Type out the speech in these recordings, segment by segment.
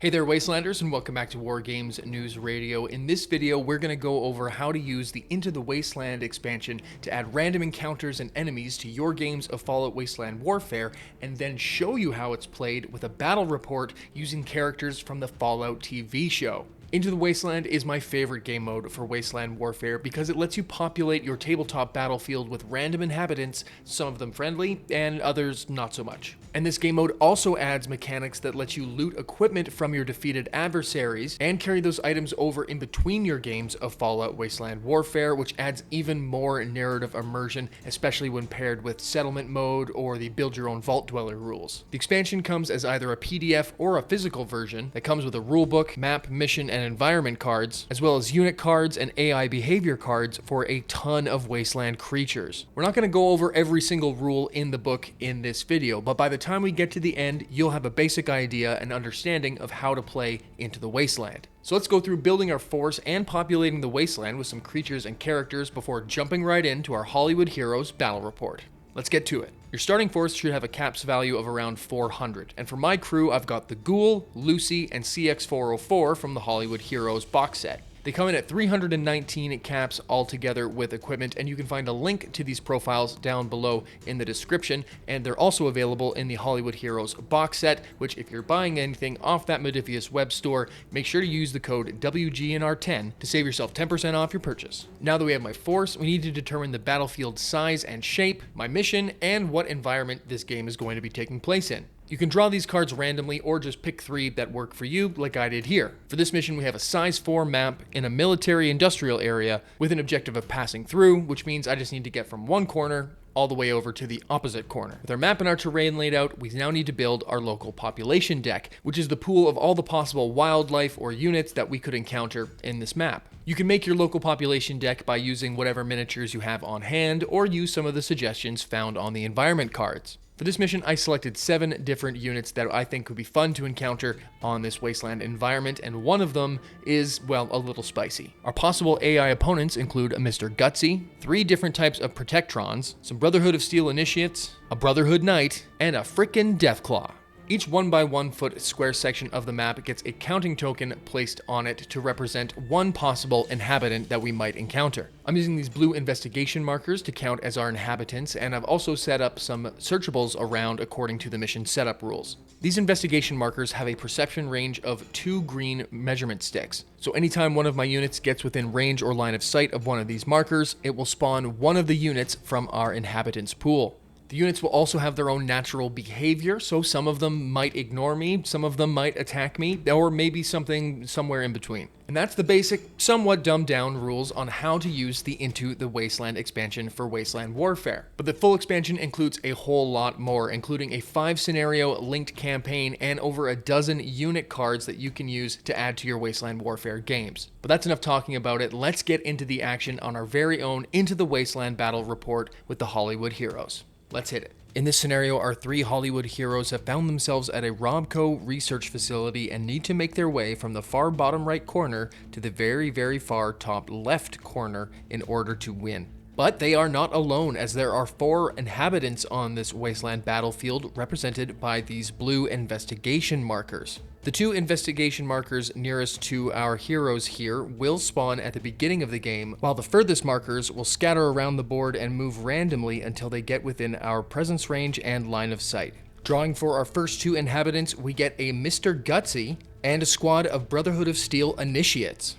Hey there, Wastelanders, and welcome back to War Games News Radio. In this video, we're going to go over how to use the Into the Wasteland expansion to add random encounters and enemies to your games of Fallout Wasteland Warfare, and then show you how it's played with a battle report using characters from the Fallout TV show. Into the Wasteland is my favorite game mode for Wasteland Warfare because it lets you populate your tabletop battlefield with random inhabitants, some of them friendly, and others not so much. And this game mode also adds mechanics that let you loot equipment from your defeated adversaries and carry those items over in between your games of Fallout Wasteland Warfare, which adds even more narrative immersion, especially when paired with settlement mode or the build your own vault dweller rules. The expansion comes as either a PDF or a physical version that comes with a rulebook, map, mission, and environment cards, as well as unit cards and AI behavior cards for a ton of Wasteland creatures. We're not going to go over every single rule in the book in this video, but by the time we get to the end, you'll have a basic idea and understanding of how to play Into the Wasteland. So let's go through building our force and populating the Wasteland with some creatures and characters before jumping right into our Hollywood Heroes battle report. Let's get to it. Your starting force should have a caps value of around 400, and for my crew I've got the Ghoul, Lucy, and CX-404 from the Hollywood Heroes box set. They come in at 319 caps altogether with equipment, and you can find a link to these profiles down below in the description, and they're also available in the Hollywood Heroes box set, which if you're buying anything off that Modiphius web store, make sure to use the code WGNR10 to save yourself 10% off your purchase. Now that we have my force, we need to determine the battlefield size and shape, my mission, and what environment this game is going to be taking place in. You can draw these cards randomly or just pick 3 that work for you like I did here. For this mission we have a size 4 map in a military industrial area with an objective of passing through, which means I just need to get from one corner all the way over to the opposite corner. With our map and our terrain laid out, we now need to build our local population deck, which is the pool of all the possible wildlife or units that we could encounter in this map. You can make your local population deck by using whatever miniatures you have on hand or use some of the suggestions found on the environment cards. For this mission, I selected 7 different units that I think would be fun to encounter on this Wasteland environment, and one of them is, well, a little spicy. Our possible AI opponents include a Mr. Gutsy, 3 different types of Protectrons, some Brotherhood of Steel Initiates, a Brotherhood Knight, and a frickin' Deathclaw. Each 1x1 foot square section of the map gets a counting token placed on it to represent one possible inhabitant that we might encounter. I'm using these blue investigation markers to count as our inhabitants, and I've also set up some searchables around according to the mission setup rules. These investigation markers have a perception range of 2 green measurement sticks. So anytime one of my units gets within range or line of sight of one of these markers, it will spawn one of the units from our inhabitants pool. The units will also have their own natural behavior, so some of them might ignore me, some of them might attack me, or maybe something somewhere in between. And that's the basic, somewhat dumbed down rules on how to use the Into the Wasteland expansion for Wasteland Warfare. But the full expansion includes a whole lot more, including a 5 scenario linked campaign and over a dozen unit cards that you can use to add to your Wasteland Warfare games. But that's enough talking about it. Let's get into the action on our very own Into the Wasteland battle report with the Hollywood Heroes. Let's hit it. In this scenario, our 3 Hollywood heroes have found themselves at a Robco research facility and need to make their way from the far bottom right corner to the very far top left corner in order to win. But they are not alone, as there are 4 inhabitants on this Wasteland battlefield represented by these blue investigation markers. The 2 investigation markers nearest to our heroes here will spawn at the beginning of the game, while the furthest markers will scatter around the board and move randomly until they get within our presence range and line of sight. Drawing for our first 2 inhabitants, we get a Mr. Gutsy and a squad of Brotherhood of Steel Initiates.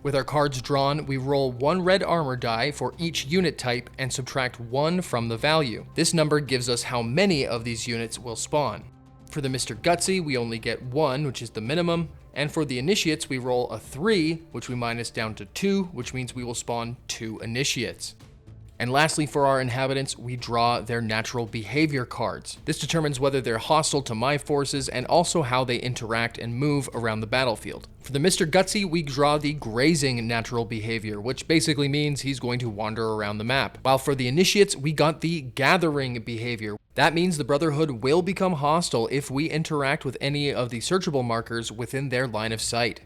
With our cards drawn, we roll 1 red armor die for each unit type and subtract 1 from the value. This number gives us how many of these units will spawn. For the Mr. Gutsy, we only get 1, which is the minimum, and for the Initiates, we roll a 3, which we minus down to 2, which means we will spawn 2 Initiates. And lastly, for our inhabitants, we draw their natural behavior cards. This determines whether they're hostile to my forces and also how they interact and move around the battlefield. For the Mr. Gutsy, we draw the grazing natural behavior, which basically means he's going to wander around the map. While for the Initiates, we got the gathering behavior. That means the Brotherhood will become hostile if we interact with any of the searchable markers within their line of sight.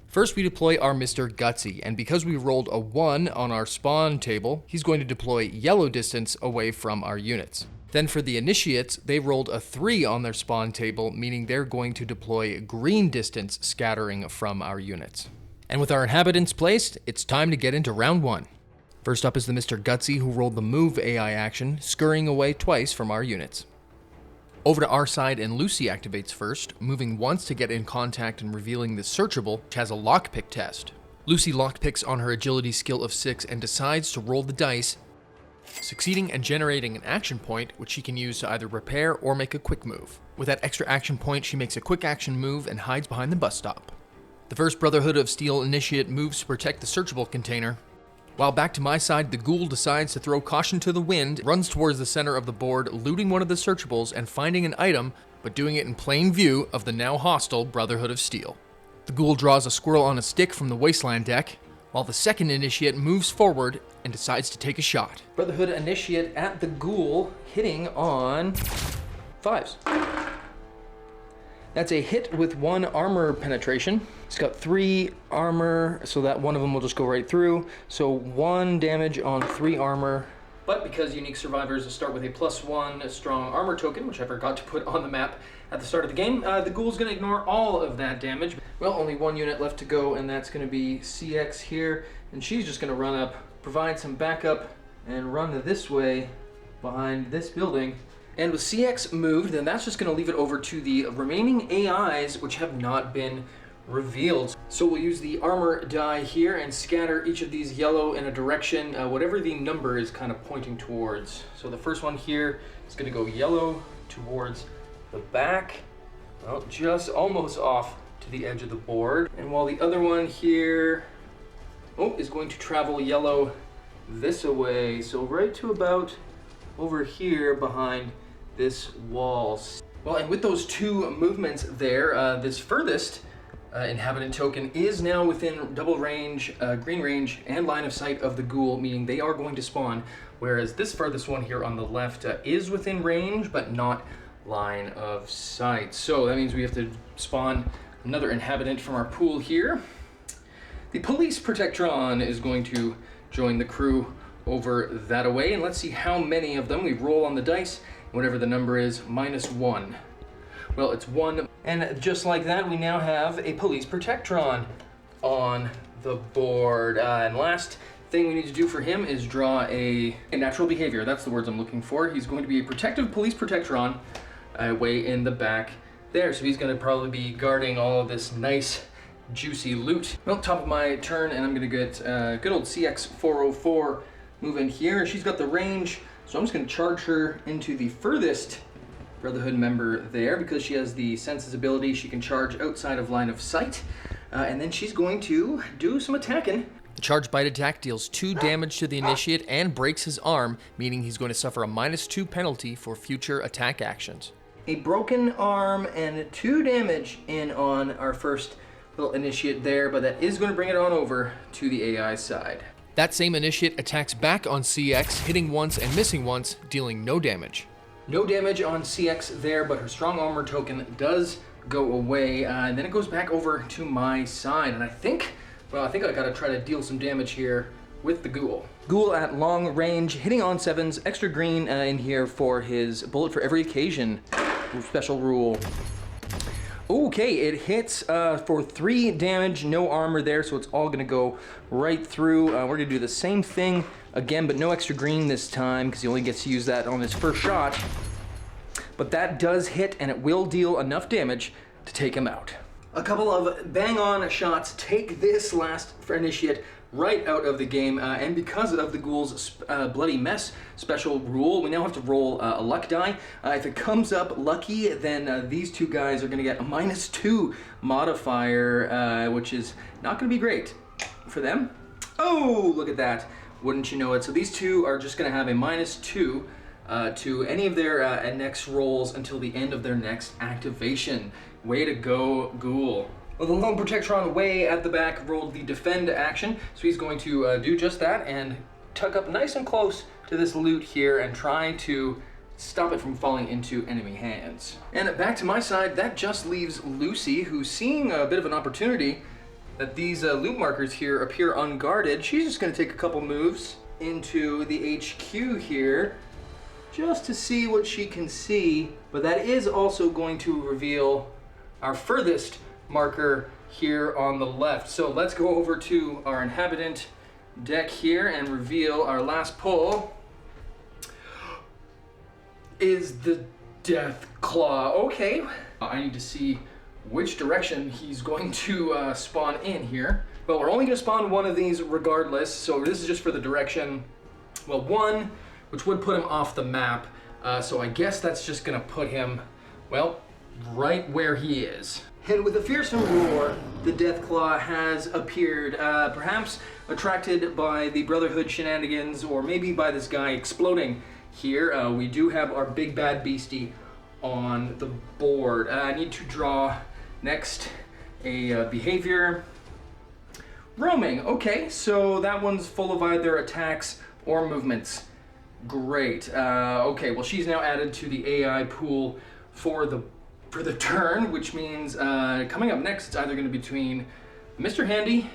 First, we deploy our Mr. Gutsy, and because we rolled a 1 on our spawn table, he's going to deploy yellow distance away from our units. Then for the initiates, they rolled a 3 on their spawn table, meaning they're going to deploy green distance scattering from our units. And with our inhabitants placed, it's time to get into round 1. First up is the Mr. Gutsy, who rolled the move AI action, scurrying away twice from our units. Over to our side, and Lucy activates first, moving once to get in contact and revealing the searchable, which has a lockpick test. Lucy lockpicks on her agility skill of 6 and decides to roll the dice, succeeding and generating an action point, which she can use to either repair or make a quick move. With that extra action point, she makes a quick action move and hides behind the bus stop. The first Brotherhood of Steel initiate moves to protect the searchable container, while back to my side, the Ghoul decides to throw caution to the wind, runs towards the center of the board, looting one of the searchables and finding an item, but doing it in plain view of the now hostile Brotherhood of Steel. The Ghoul draws a squirrel on a stick from the Wasteland deck, while the second initiate moves forward and decides to take a shot. Brotherhood initiate at the Ghoul, hitting on 5s. That's a hit with 1 armor penetration. It's got 3 armor, so that one of them will just go right through. So 1 damage on 3 armor. But because unique survivors start with a +1 strong armor token, which I forgot to put on the map at the start of the game, the Ghoul's gonna ignore all of that damage. Well, only 1 unit left to go, and that's gonna be CX here. And she's just gonna run up, provide some backup, and run this way behind this building. And with CX moved, then that's just going to leave it over to the remaining AIs, which have not been revealed. So we'll use the armor die here and scatter each of these yellow in a direction, whatever the number is kind of pointing towards. So the first one here is going to go yellow towards the back, well, just almost off to the edge of the board. And while the other one here, is going to travel yellow this way, so right to about over here behind this wall. Well, and with those 2 movements there, this furthest inhabitant token is now within double range, green range, and line of sight of the Ghoul, meaning they are going to spawn, whereas this furthest one here on the left is within range, but not line of sight. So that means we have to spawn another inhabitant from our pool here. The Police Protectron is going to join the crew over that away, and let's see how many of them. We roll on the dice, whatever the number is, -1. Well, it's 1, and just like that, we now have a Police Protectron on the board. And last thing we need to do for him is draw a natural behavior. That's the words I'm looking for. He's going to be a protective Police Protectron way in the back there, so he's going to probably be guarding all of this nice juicy loot. Well, top of my turn, and I'm going to get good old CX404 move in here. She's got the range, so I'm just going to charge her into the furthest Brotherhood member there because she has the senses ability. She can charge outside of line of sight, and then she's going to do some attacking. The charge bite attack deals 2 damage to the initiate and breaks his arm, meaning he's going to suffer a -2 penalty for future attack actions. A broken arm and 2 damage in on our first little initiate there, but that is going to bring it on over to the AI side. That same initiate attacks back on CX, hitting once and missing once, dealing no damage. No damage on CX there, but her strong armor token does go away, and then it goes back over to my side, and I think I gotta try to deal some damage here with the Ghoul. Ghoul at long range, hitting on 7s, extra green in here for his bullet for every occasion special rule. Okay, it hits for 3 damage, no armor there, so it's all gonna go right through. We're gonna do the same thing again, but no extra green this time, because he only gets to use that on his first shot. But that does hit, and it will deal enough damage to take him out. A couple of bang-on shots take this last initiate right out of the game, and because of the Ghoul's Bloody Mess special rule, we now have to roll a luck die. If it comes up lucky, then these 2 guys are going to get a -2 modifier, which is not going to be great for them. Oh, look at that. Wouldn't you know it. So these 2 are just going to have a -2 to any of their next rolls until the end of their next activation. Way to go, Ghoul. Well, the Lone Protectron way at the back rolled the defend action, so he's going to do just that and tuck up nice and close to this loot here and try to stop it from falling into enemy hands. And back to my side, that just leaves Lucy, who's seeing a bit of an opportunity that these loot markers here appear unguarded. She's just going to take a couple moves into the HQ here. just to see what she can see, but that is also going to reveal our furthest marker here on the left. So let's go over to our inhabitant deck here and reveal our last pull is the Death Claw. Okay, I need to see which direction he's going to spawn in here. Well, we're only going to spawn one of these regardless, so this is just for the direction. Well, one, which would put him off the map, so I guess that's just going to put him, well, right where he is. And with a fearsome roar, the Deathclaw has appeared, perhaps attracted by the Brotherhood shenanigans, or maybe by this guy exploding here. We do have our big bad beastie on the board. I need to draw next a behavior. Roaming, okay, so that one's full of either attacks or movements. Great. Okay, well, she's now added to the AI pool for the turn, which means coming up next, it's either going to be between Mr. Handy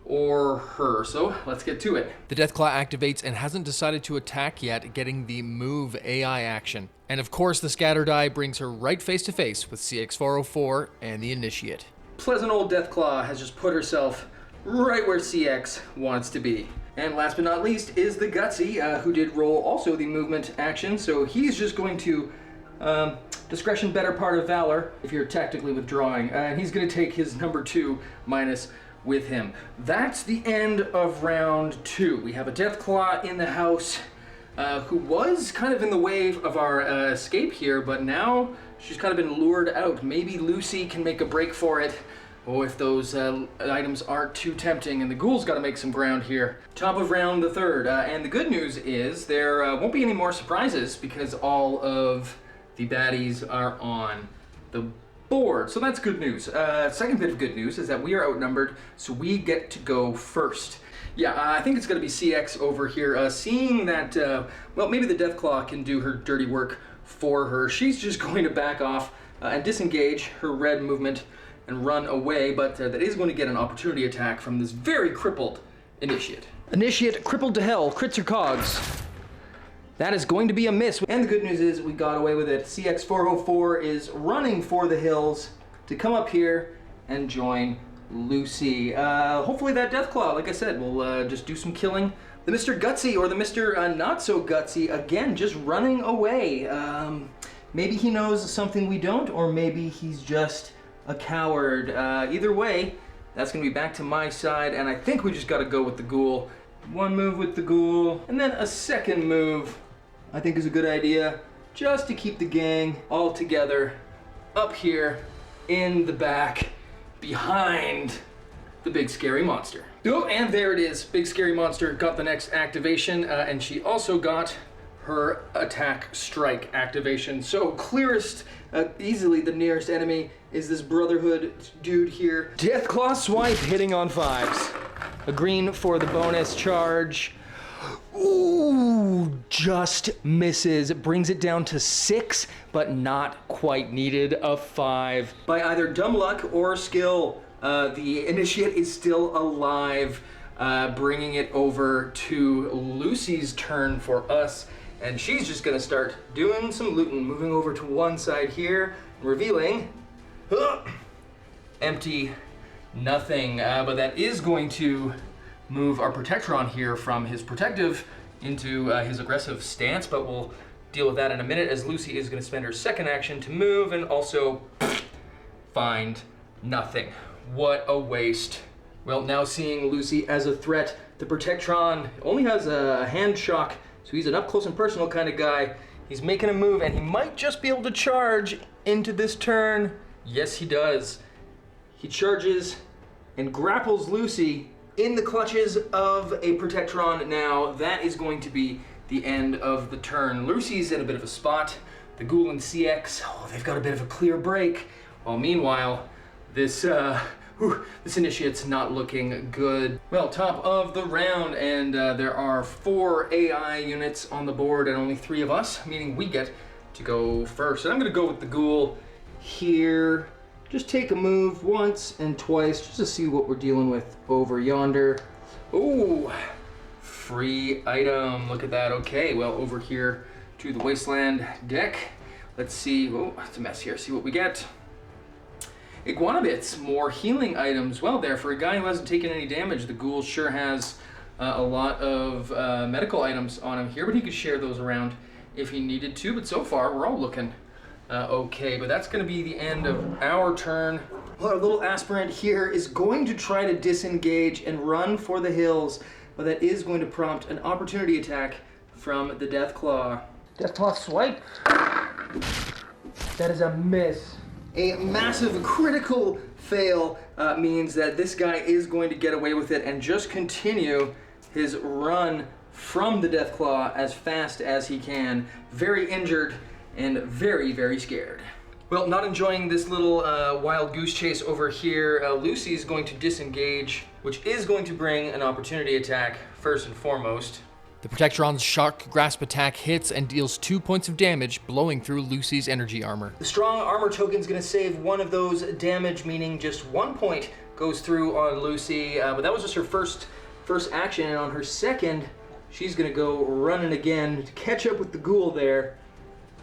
or her. So let's get to it. The Deathclaw activates and hasn't decided to attack yet, getting the move AI action. And of course, the scatter die brings her right face to face with CX404 and the Initiate. Pleasant old Deathclaw has just put herself right where CX wants to be. And last but not least is the Gutsy, who did roll also the movement action. So he's just going to discretion better part of valor if you're tactically withdrawing. And he's going to take his number 2 minus with him. That's the end of round 2. We have a Deathclaw in the house who was kind of in the way of our escape here, but now she's kind of been lured out. Maybe Lucy can make a break for it. Oh, if those items aren't too tempting, and the Ghoul's got to make some ground here. Top of round the 3rd, and the good news is there won't be any more surprises because all of the baddies are on the board, so that's good news. Second bit of good news is that we are outnumbered, so we get to go first. Yeah, I think it's going to be CX over here. Seeing that, well, maybe the Deathclaw can do her dirty work for her. She's just going to back off and disengage her red movement and run away, but that is going to get an opportunity attack from this very crippled Initiate. Initiate crippled to hell, crits your cogs. That is going to be a miss. And the good news is we got away with it. CX404 is running for the hills to come up here and join Lucy. Hopefully that Deathclaw, like I said, will just do some killing. The Mr. Gutsy, or the Mr. Not So Gutsy, again, just running away. Maybe he knows something we don't, or maybe he's just a coward. Either way, that's gonna be back to my side, and I think we just gotta go with the Ghoul. One move with the Ghoul, and then a second move, I think is a good idea, just to keep the gang all together up here in the back behind the big scary monster. Oh, and there it is. Big scary monster got the next activation, and she also got her attack strike activation. So clearest, easily the nearest enemy is this Brotherhood dude here. Deathclaw swipe hitting on 5s. A green for the bonus charge. Ooh, just misses. It brings it down to 6, but not quite needed. A 5. By either dumb luck or skill, the Initiate is still alive, bringing it over to Lucy's turn for us. And she's just gonna start doing some looting, moving over to one side here, revealing empty nothing. But that is going to move our Protectron here from his protective into his aggressive stance, but we'll deal with that in a minute, as Lucy is gonna spend her second action to move and also find nothing. What a waste. Well, now seeing Lucy as a threat, the Protectron only has a hand shock, so he's an up close and personal kind of guy. He's making a move, and he might just be able to charge into this turn. Yes, he does. He charges and grapples Lucy in the clutches of a Protectron. Now, that is going to be the end of the turn. Lucy's in a bit of a spot. The Ghoul and CX, they've got a bit of a clear break. While meanwhile, this Initiate's not looking good. Well, top of the round, and there are 4 AI units on the board and only 3 of us, meaning we get to go first. And I'm gonna go with the Ghoul here. Just take a move once and twice just to see what we're dealing with over yonder. Ooh, free item, look at that. Okay, well, over here to the Wasteland deck. Let's see, oh, it's a mess here. See what we get. Iguana bits, more healing items. Well, there, for a guy who hasn't taken any damage, the Ghoul sure has a lot of medical items on him here, but he could share those around if he needed to. But so far, we're all looking okay. But that's going to be the end of our turn. Well, our little aspirant here is going to try to disengage and run for the hills, but that is going to prompt an opportunity attack from the Deathclaw. Deathclaw swipe. That is a miss. A massive critical fail means that this guy is going to get away with it and just continue his run from the Deathclaw as fast as he can. Very injured and very, very scared. Well, not enjoying this little wild goose chase over here. Lucy's going to disengage, which is going to bring an opportunity attack first and foremost. The Protectron's Shock Grasp attack hits and deals 2 points of damage, blowing through Lucy's energy armor. The strong armor token is going to save one of those damage, meaning just 1 point goes through on Lucy. But that was just her first action, and on her second, she's going to go running again to catch up with the Ghoul there,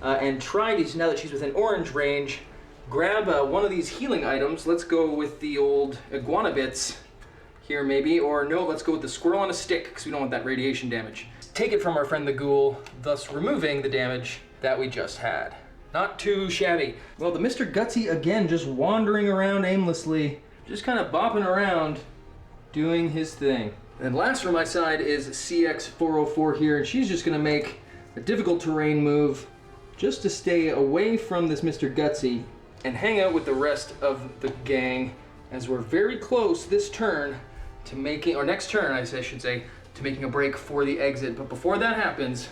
and try to, now that she's within orange range, grab one of these healing items. Let's go with the old Iguana bits here maybe, or no, let's go with the squirrel on a stick because we don't want that radiation damage. Take it from our friend the Ghoul, thus removing the damage that we just had. Not too shabby. Well, the Mr. Gutsy again just wandering around aimlessly, just kind of bopping around, doing his thing. And last from my side is CX404 here, and she's just gonna make a difficult terrain move just to stay away from this Mr. Gutsy and hang out with the rest of the gang, as we're very close this turn to making, or next turn I should say, to making a break for the exit. But before that happens,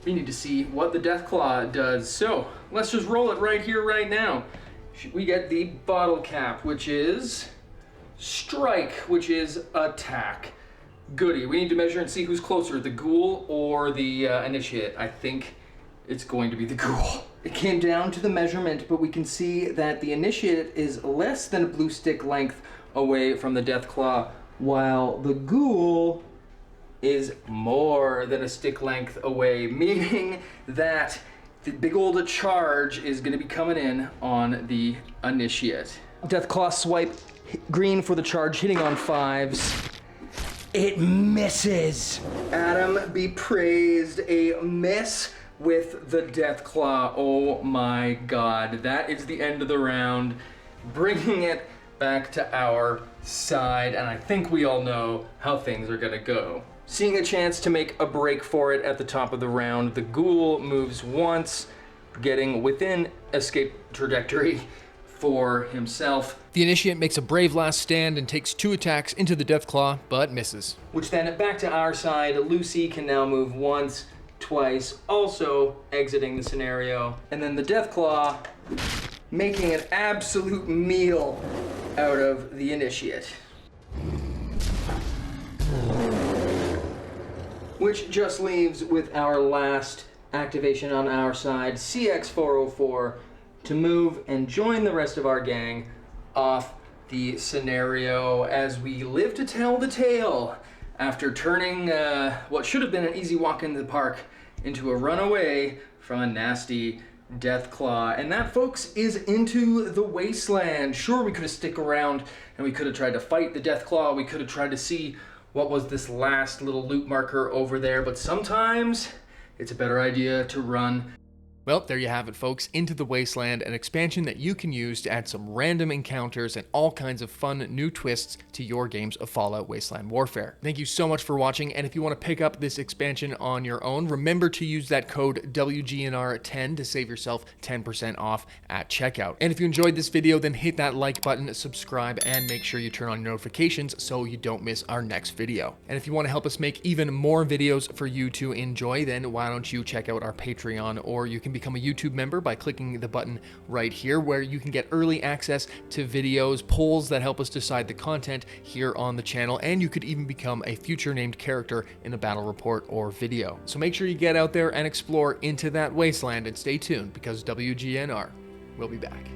we need to see what the Deathclaw does. So let's just roll it right here, right now. We get the bottle cap, which is strike, which is attack. Goody. We need to measure and see who's closer, the Ghoul or the Initiate. I think it's going to be the Ghoul. It came down to the measurement, but we can see that the Initiate is less than a blue stick length away from the Deathclaw, while the Ghoul is more than a stick length away, meaning that the big old charge is going to be coming in on the Initiate. Deathclaw swipe, green for the charge, hitting on 5s. It misses. Adam be praised, a miss with the Deathclaw. Oh my god, that is the end of the round, bringing it back to our side, and I think we all know how things are gonna go. Seeing a chance to make a break for it at the top of the round, the Ghoul moves once, getting within escape trajectory for himself. The Initiate makes a brave last stand and takes 2 attacks into the Deathclaw, but misses. Which then, back to our side, Lucy can now move once, twice, also exiting the scenario. And then the Deathclaw making an absolute meal out of the Initiate. Which just leaves with our last activation on our side, CX404, to move and join the rest of our gang off the scenario as we live to tell the tale after turning what should have been an easy walk into the park into a runaway from a nasty Deathclaw. And that, folks, is Into the Wasteland. Sure, we could have stick around and we could have tried to fight the Deathclaw. We could have tried to see what was this last little loot marker over there, but sometimes it's a better idea to run. Well, there you have it, folks. Into the Wasteland, an expansion that you can use to add some random encounters and all kinds of fun new twists to your games of Fallout Wasteland Warfare. Thank you so much for watching, and if you want to pick up this expansion on your own, remember to use that code WGNR10 to save yourself 10% off at checkout. And if you enjoyed this video, then hit that like button, subscribe, and make sure you turn on your notifications so you don't miss our next video. And if you want to help us make even more videos for you to enjoy, then why don't you check out our Patreon, or you can become a YouTube member by clicking the button right here, where you can get early access to videos, polls that help us decide the content here on the channel, and you could even become a future named character in a battle report or video. So make sure you get out there and explore Into that Wasteland, and stay tuned because WGNR will be back.